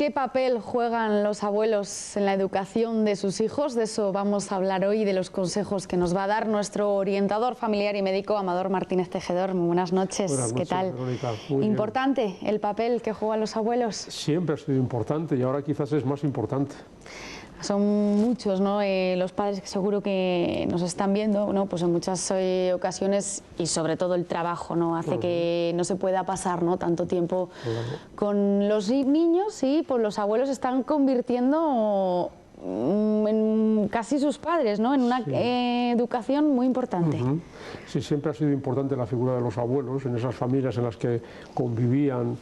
¿Qué papel juegan los abuelos en la educación de sus hijos? De eso vamos a hablar hoy, de los consejos que nos va a dar nuestro orientador familiar y médico, Amador Martínez Tejedor. Muy buenas noches. Buenas noches, ¿qué tal? Verónica. Muy ¿Importante bien. el papel que juegan los abuelos? Siempre ha sido importante y ahora quizás es más importante. Son muchos, ¿no? Los padres que seguro que nos están viendo, ¿no? Pues en muchas ocasiones, y sobre todo el trabajo, ¿no? Hace que no se pueda pasar, ¿no? Tanto tiempo con los niños, y pues los abuelos se están convirtiendo en casi sus padres, ¿no? En una educación muy importante. Sí, siempre ha sido importante la figura de los abuelos en esas familias en las que convivían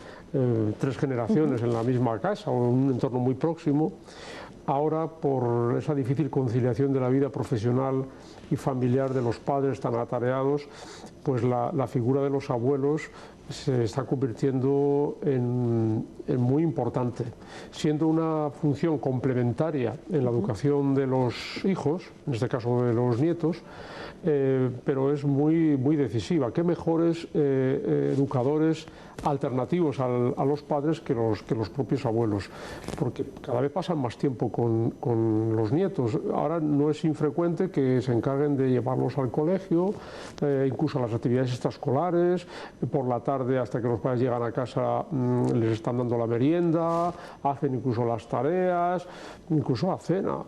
tres generaciones en la misma casa o en un entorno muy próximo. Ahora, por esa difícil conciliación de la vida profesional y familiar de los padres tan atareados, pues la figura de los abuelos se está convirtiendo en muy importante, siendo una función complementaria en la educación de los hijos, en este caso de los nietos, pero es muy decisiva. ¿Qué mejores educadores alternativos a los padres que los propios abuelos? Porque cada vez pasan más tiempo con los nietos. Ahora no es infrecuente que se encarguen de llevarlos al colegio, incluso a las actividades extraescolares, por la tarde hasta que los padres llegan a casa les están dando la merienda, hacen incluso las tareas, incluso la cena.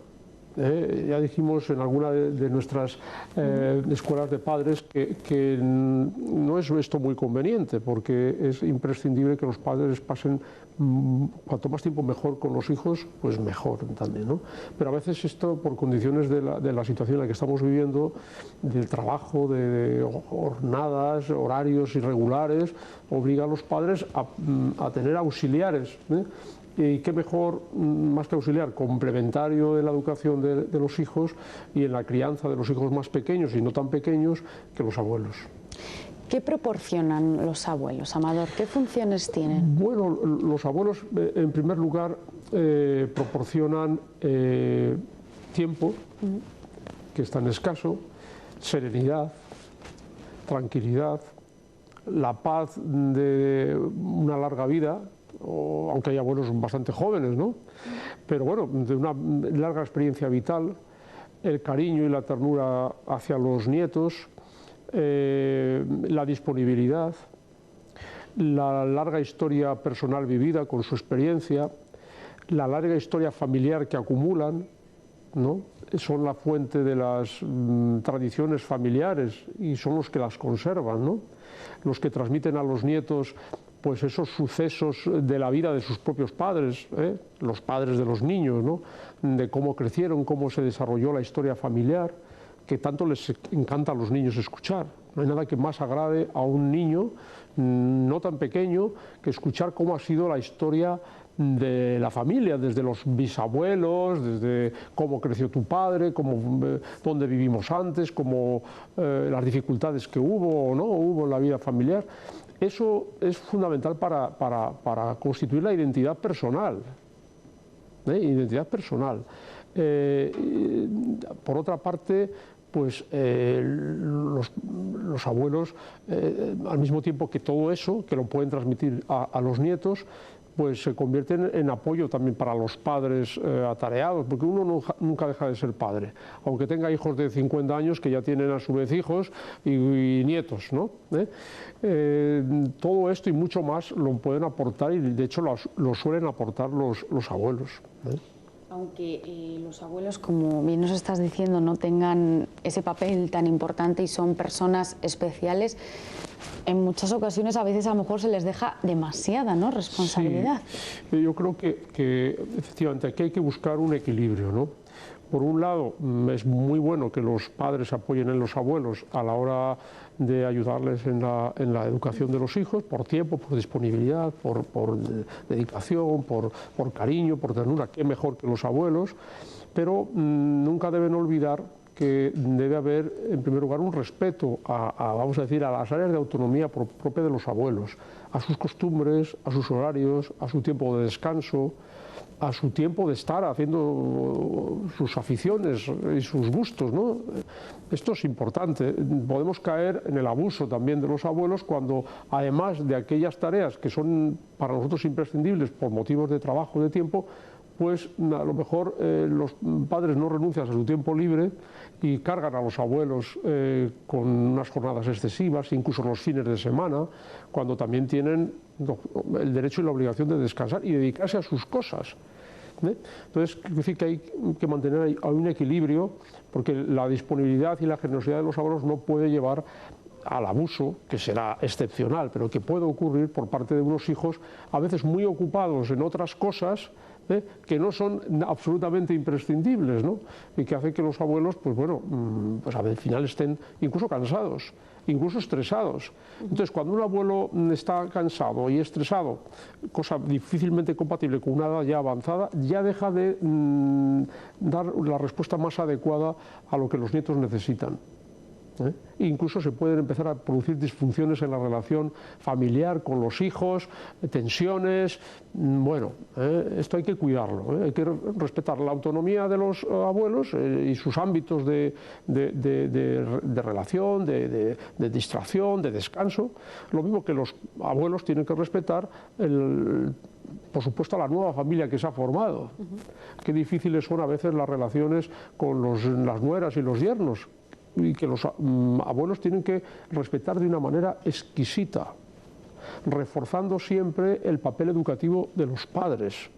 Ya dijimos en alguna de nuestras escuelas de padres que no es esto muy conveniente, porque es imprescindible que los padres pasen cuanto más tiempo mejor con los hijos, pues mejor también, ¿no? Pero a veces esto, por condiciones de la situación en la que estamos viviendo, del trabajo, de jornadas, horarios irregulares, obliga a los padres a tener auxiliares, y qué mejor, más que auxiliar, complementario de la educación de los hijos y en la crianza de los hijos más pequeños y no tan pequeños, que los abuelos. ¿Qué proporcionan los abuelos, Amador? ¿Qué funciones tienen? Bueno, los abuelos, en primer lugar, proporcionan tiempo, que es tan escaso, serenidad, tranquilidad, la paz de una larga vida, aunque hay abuelos bastante jóvenes, ¿no? Pero bueno, de una larga experiencia vital, el cariño y la ternura hacia los nietos, la disponibilidad, la larga historia personal vivida con su experiencia, la larga historia familiar que acumulan, ¿no? Son la fuente de las tradiciones familiares y son los que las conservan, ¿no? Los que transmiten a los nietos pues esos sucesos de la vida de sus propios padres, los padres de los niños, ¿no? De cómo crecieron, cómo se desarrolló la historia familiar, que tanto les encanta a los niños escuchar. No hay nada que más agrade a un niño no tan pequeño que escuchar cómo ha sido la historia de la familia, desde los bisabuelos, desde cómo creció tu padre, dónde vivimos antes, las dificultades que hubo o no hubo en la vida familiar. Eso es fundamental para constituir la identidad personal. Identidad personal. Por otra parte, pues los abuelos, al mismo tiempo que todo eso, que lo pueden transmitir a los nietos, pues se convierten en apoyo también para los padres atareados, porque uno nunca deja de ser padre, aunque tenga hijos de 50 años que ya tienen a su vez hijos y nietos, ¿no? Todo esto y mucho más lo pueden aportar, y de hecho lo suelen aportar los abuelos. Aunque los abuelos, como bien nos estás diciendo, no tengan ese papel tan importante y son personas especiales, en muchas ocasiones a veces a lo mejor se les deja demasiada, ¿no?, responsabilidad. Sí, yo creo que efectivamente aquí hay que buscar un equilibrio, ¿no? Por un lado, es muy bueno que los padres apoyen en los abuelos a la hora de ayudarles en la educación de los hijos, por tiempo, por disponibilidad, por dedicación, por cariño, por ternura, qué mejor que los abuelos, pero nunca deben olvidar que debe haber, en primer lugar, un respeto vamos a decir, a las áreas de autonomía propia de los abuelos, a sus costumbres, a sus horarios, a su tiempo de descanso, a su tiempo de estar haciendo sus aficiones y sus gustos, ¿no? Esto es importante. Podemos caer en el abuso también de los abuelos cuando, además de aquellas tareas que son para nosotros imprescindibles por motivos de trabajo, de tiempo, pues a lo mejor los padres no renuncian a su tiempo libre y cargan a los abuelos con unas jornadas excesivas, incluso los fines de semana, cuando también tienen el derecho y la obligación de descansar y dedicarse a sus cosas. Entonces, quiero decir que hay que mantener ahí un equilibrio, porque la disponibilidad y la generosidad de los abuelos no puede llevar al abuso, que será excepcional, pero que puede ocurrir por parte de unos hijos a veces muy ocupados en otras cosas, que no son absolutamente imprescindibles, ¿no? Y que hace que los abuelos, pues bueno, pues al final estén incluso cansados, incluso estresados. Entonces, cuando un abuelo está cansado y estresado, cosa difícilmente compatible con una edad ya avanzada, ya deja de dar la respuesta más adecuada a lo que los nietos necesitan. Incluso se pueden empezar a producir disfunciones en la relación familiar con los hijos, tensiones. Bueno, esto hay que cuidarlo, hay que respetar la autonomía de los abuelos y sus ámbitos de relación, de distracción, de descanso. Lo mismo que los abuelos tienen que respetar por supuesto, a la nueva familia que se ha formado. Qué difíciles son a veces las relaciones con las nueras y los yernos, y que los abuelos tienen que respetar de una manera exquisita, reforzando siempre el papel educativo de los padres,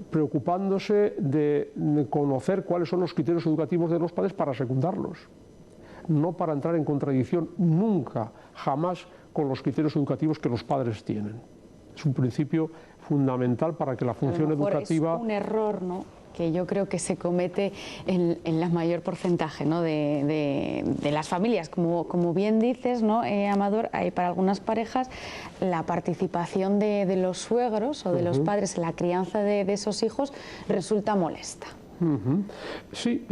preocupándose de conocer cuáles son los criterios educativos de los padres para secundarlos, no para entrar en contradicción nunca, jamás, con los criterios educativos que los padres tienen. Es un principio fundamental para que la función educativa... Es un error, ¿no?, que yo creo que se comete en el mayor porcentaje, ¿no?, de las familias. Como bien dices, ¿no, Amador? Hay para algunas parejas la participación de los suegros o de los padres en la crianza de esos hijos resulta molesta. Sí,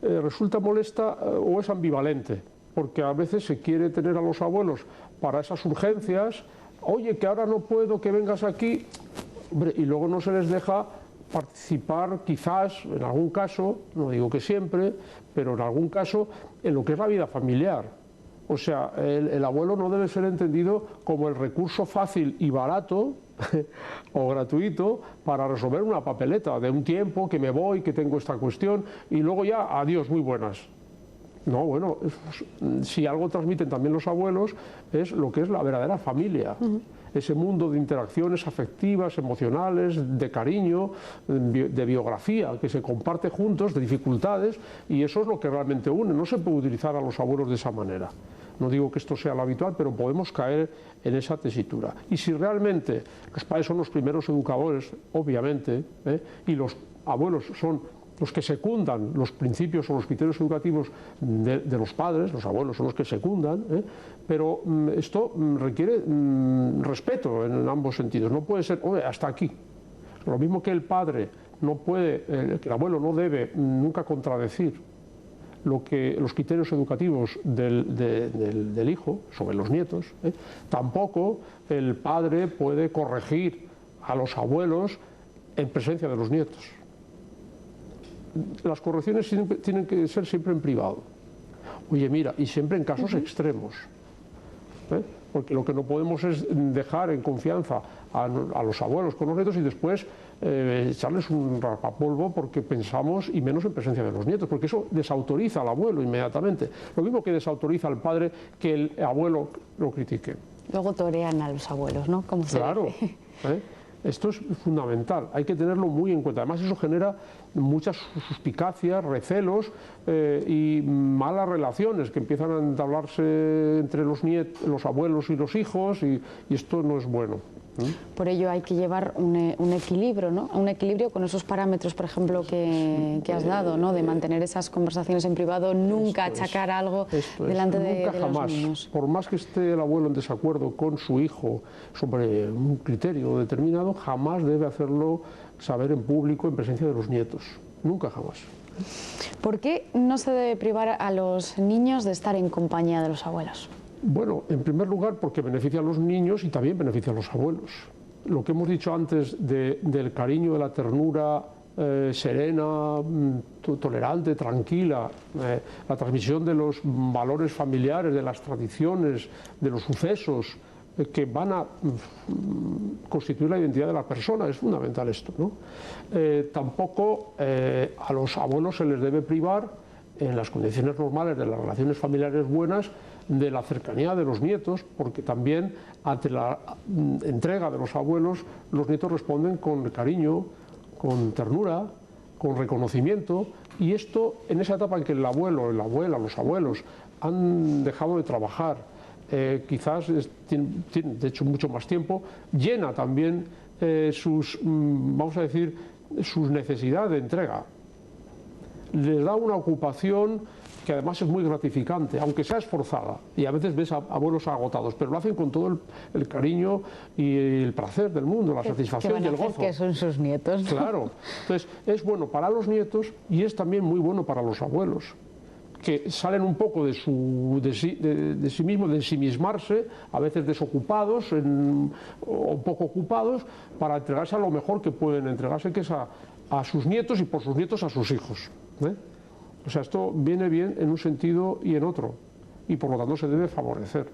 resulta molesta o es ambivalente, porque a veces se quiere tener a los abuelos para esas urgencias. Oye, que ahora no puedo, que vengas aquí. Hombre, y luego no se les deja participar, quizás, en algún caso, no digo que siempre, pero en algún caso, en lo que es la vida familiar. O sea, el abuelo no debe ser entendido como el recurso fácil y barato o gratuito para resolver una papeleta de un tiempo, que me voy, que tengo esta cuestión, y luego ya, adiós, muy buenas. No, bueno, si algo transmiten también los abuelos es lo que es la verdadera familia. Ese mundo de interacciones afectivas, emocionales, de cariño, de biografía, que se comparte juntos, de dificultades, y eso es lo que realmente une. No se puede utilizar a los abuelos de esa manera. No digo que esto sea lo habitual, pero podemos caer en esa tesitura. Y si realmente los padres son los primeros educadores, obviamente, y los abuelos son los que secundan los principios o los criterios educativos de los padres, los abuelos son los que secundan, pero esto requiere respeto en ambos sentidos. No puede ser, oye, hasta aquí. Lo mismo que el padre no puede, que el abuelo no debe nunca contradecir los criterios educativos del hijo sobre los nietos, tampoco el padre puede corregir a los abuelos en presencia de los nietos. Las correcciones tienen que ser siempre en privado. Oye, mira, y siempre en casos extremos. Porque lo que no podemos es dejar en confianza a los abuelos con los nietos y después echarles un rapapolvo porque pensamos, y menos en presencia de los nietos, porque eso desautoriza al abuelo inmediatamente. Lo mismo que desautoriza al padre que el abuelo lo critique. Luego torean a los abuelos, ¿no? Como se dice. Esto es fundamental, hay que tenerlo muy en cuenta. Además, eso genera muchas suspicacias, recelos y malas relaciones que empiezan a entablarse entre los abuelos y los hijos, y esto no es bueno. Por ello hay que llevar un equilibrio, ¿no? Un equilibrio con esos parámetros, por ejemplo, que has dado, ¿no? De mantener esas conversaciones en privado, nunca achacar algo delante de los niños. Por más que esté el abuelo en desacuerdo con su hijo sobre un criterio determinado, jamás debe hacerlo saber en público en presencia de los nietos. Nunca, jamás. ¿Por qué no se debe privar a los niños de estar en compañía de los abuelos? Bueno, en primer lugar porque beneficia a los niños y también beneficia a los abuelos. lo que hemos dicho antes del cariño, de la ternura serena, tolerante, tranquila, la transmisión de los valores familiares, de las tradiciones, de los sucesos que van a constituir la identidad de la persona, es fundamental esto, ¿no? Tampoco a los abuelos se les debe privar, en las condiciones normales de las relaciones familiares buenas, de la cercanía de los nietos, porque también ante la entrega de los abuelos, los nietos responden con cariño, con ternura, con reconocimiento, y esto en esa etapa en que el abuelo, la abuela, los abuelos han dejado de trabajar, quizás tienen de hecho mucho más tiempo, llena también vamos a decir, sus necesidades de entrega. Les da una ocupación que además es muy gratificante, aunque sea esforzada, y a veces ves a abuelos agotados, pero lo hacen con todo el cariño y el placer del mundo, la satisfacción y el gozo. Que son sus nietos, ¿no? Claro, entonces es bueno para los nietos y es también muy bueno para los abuelos, que salen un poco de sí mismos, de ensimismarse, a veces desocupados o poco ocupados, para entregarse a lo mejor que pueden entregarse, que es a sus nietos y por sus nietos a sus hijos, ¿eh? O sea, esto viene bien en un sentido y en otro, y por lo tanto se debe favorecer,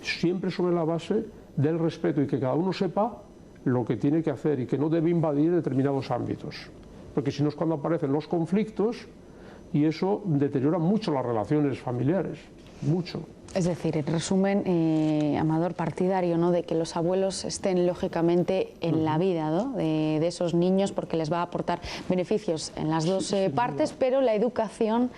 siempre sobre la base del respeto y que cada uno sepa lo que tiene que hacer y que no debe invadir determinados ámbitos, porque si no es cuando aparecen los conflictos y eso deteriora mucho las relaciones familiares, mucho. Es decir, en resumen, Amador, partidario, ¿no?, de que los abuelos estén lógicamente en la vida, ¿no?, de esos niños, porque les va a aportar beneficios en las dos partes, pero la educación,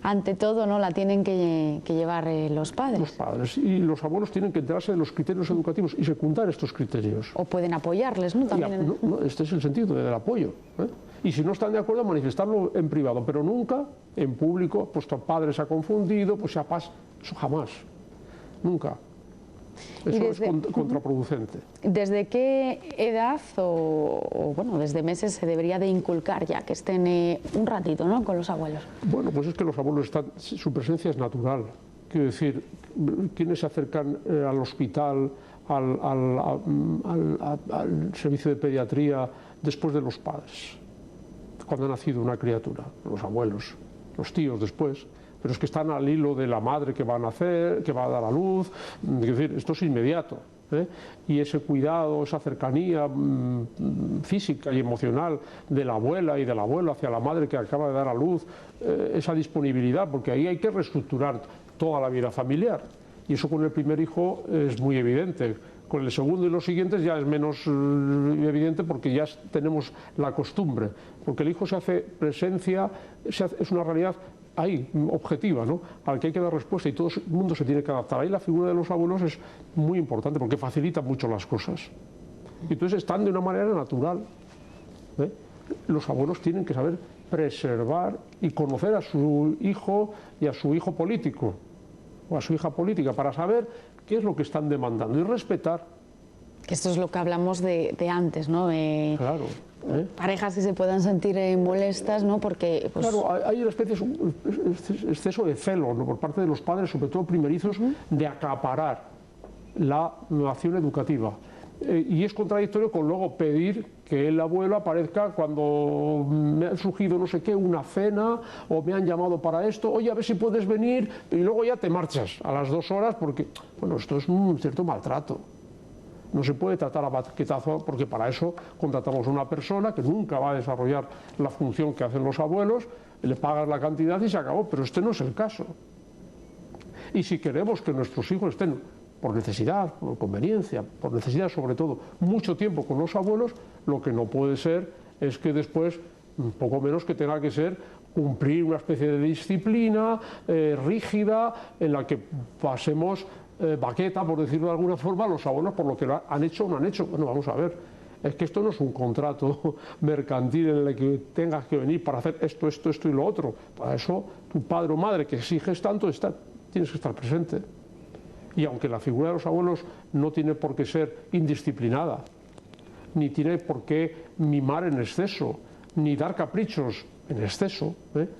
ante todo, ¿no?, la tienen que llevar los padres. Los padres, y los abuelos tienen que enterarse de los criterios educativos y secundar estos criterios. O pueden apoyarles, ¿no? También este es el sentido del apoyo, ¿eh? Y si no están de acuerdo, manifestarlo en privado, pero nunca en público, pues tu padre se ha confundido, pues eso jamás, nunca. Eso es contraproducente. ¿Desde qué edad o bueno, desde meses se debería de inculcar ya que estén un ratito, ¿no?, con los abuelos? Bueno, pues es que los abuelos su presencia es natural. Quiero decir, quienes se acercan al hospital, al servicio de pediatría después de los padres, cuando ha nacido una criatura, los abuelos, los tíos después, pero es que están al hilo de la madre que va a nacer, que va a dar a luz, es decir, esto es inmediato, ¿eh? Y ese cuidado, esa cercanía física y emocional de la abuela y del abuelo hacia la madre que acaba de dar a luz, esa disponibilidad, porque ahí hay que reestructurar toda la vida familiar, y eso con el primer hijo es muy evidente. Con el segundo y los siguientes ya es menos evidente porque ya tenemos la costumbre, porque el hijo se hace presencia, es una realidad ahí, objetiva, ¿no?, al que hay que dar respuesta y todo el mundo se tiene que adaptar. Ahí la figura de los abuelos es muy importante porque facilita mucho las cosas. Y entonces están de una manera natural, ¿eh? Los abuelos tienen que saber preservar y conocer a su hijo y a su hijo político o a su hija política para saber qué es lo que están demandando y respetar. Esto es lo que hablamos de antes, ¿no? Claro. Parejas que se puedan sentir molestas, ¿no? Porque pues... Claro, hay una especie de exceso de celo, ¿no?, por parte de los padres, sobre todo primerizos, de acaparar la acción educativa. Y es contradictorio con luego pedir que el abuelo aparezca cuando me han surgido no sé qué, una cena, o me han llamado para esto, oye, a ver si puedes venir, y luego ya te marchas a las 2 horas, porque, bueno, esto es un cierto maltrato. No se puede tratar a baquetazo, porque para eso contratamos a una persona que nunca va a desarrollar la función que hacen los abuelos, le pagas la cantidad y se acabó, pero este no es el caso. Y si queremos que nuestros hijos estén por necesidad, por conveniencia, por necesidad sobre todo, mucho tiempo con los abuelos, lo que no puede ser es que después, poco menos que tenga que ser cumplir una especie de disciplina rígida en la que pasemos baqueta, por decirlo de alguna forma, a los abuelos por lo que han hecho o no han hecho. Bueno, vamos a ver, es que esto no es un contrato mercantil en el que tengas que venir para hacer esto, esto, esto y lo otro. Para eso, tu padre o madre que exiges tanto, tienes que estar presente. Y aunque la figura de los abuelos no tiene por qué ser indisciplinada, ni tiene por qué mimar en exceso, ni dar caprichos en exceso,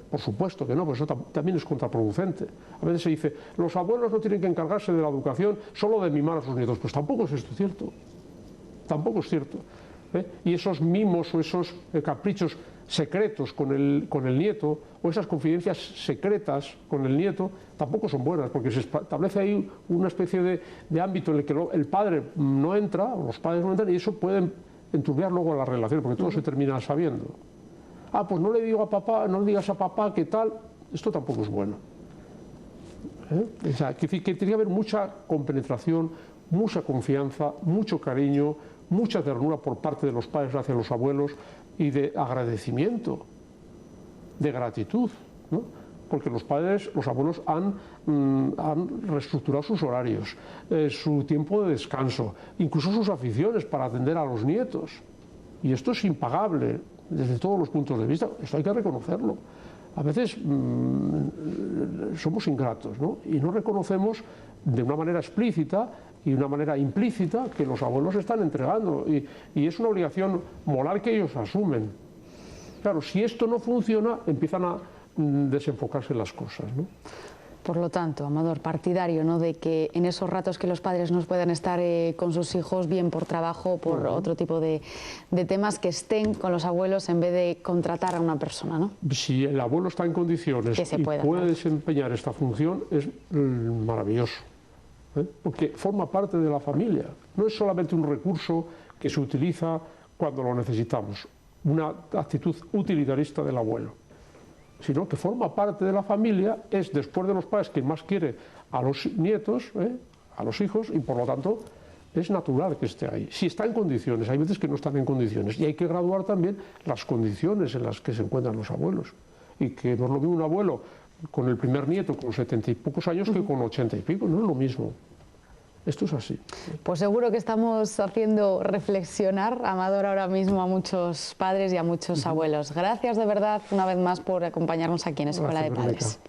por supuesto que no, pues eso también es contraproducente. A veces se dice, los abuelos no tienen que encargarse de la educación, solo de mimar a sus nietos. Pues tampoco es esto cierto. tampoco es cierto. Y esos mimos o esos caprichos secretos con el nieto, o esas confidencias secretas con el nieto, tampoco son buenas, porque se establece ahí una especie de ámbito en el que el padre no entra, o los padres no entran, y eso puede enturbiar luego la relación, porque todo se termina sabiendo. Ah, pues no le digo a papá, no le digas a papá qué tal, esto tampoco es bueno. O sea, que tiene que haber mucha compenetración, mucha confianza, mucho cariño, mucha ternura por parte de los padres hacia los abuelos y de agradecimiento, de gratitud, ¿no? Porque los abuelos han reestructurado sus horarios, su tiempo de descanso, incluso sus aficiones para atender a los nietos. Y esto es impagable desde todos los puntos de vista, esto hay que reconocerlo. A veces somos ingratos, ¿no? Y no reconocemos de una manera explícita y de una manera implícita que los abuelos están entregando, y es una obligación moral que ellos asumen. Claro, si esto no funciona, empiezan a desenfocarse las cosas, ¿no? Por lo tanto, Amador, partidario, ¿no?, de que en esos ratos que los padres no puedan estar con sus hijos, bien por trabajo o por otro tipo de temas, que estén con los abuelos en vez de contratar a una persona, ¿no? Si el abuelo está en condiciones y puede desempeñar esta función, es maravilloso, porque forma parte de la familia. No es solamente un recurso que se utiliza cuando lo necesitamos, una actitud utilitarista del abuelo, sino que forma parte de la familia, es después de los padres quien más quiere a los nietos, a los hijos, y por lo tanto es natural que esté ahí. Si está en condiciones, hay veces que no están en condiciones, y hay que graduar también las condiciones en las que se encuentran los abuelos, y que no es lo mismo un abuelo con el primer nieto con 70 y pocos años que con 80 y pico, no es lo mismo. Esto es así. Pues seguro que estamos haciendo reflexionar, Amador, ahora mismo a muchos padres y a muchos abuelos. Gracias de verdad una vez más por acompañarnos aquí en Escuela de Padres.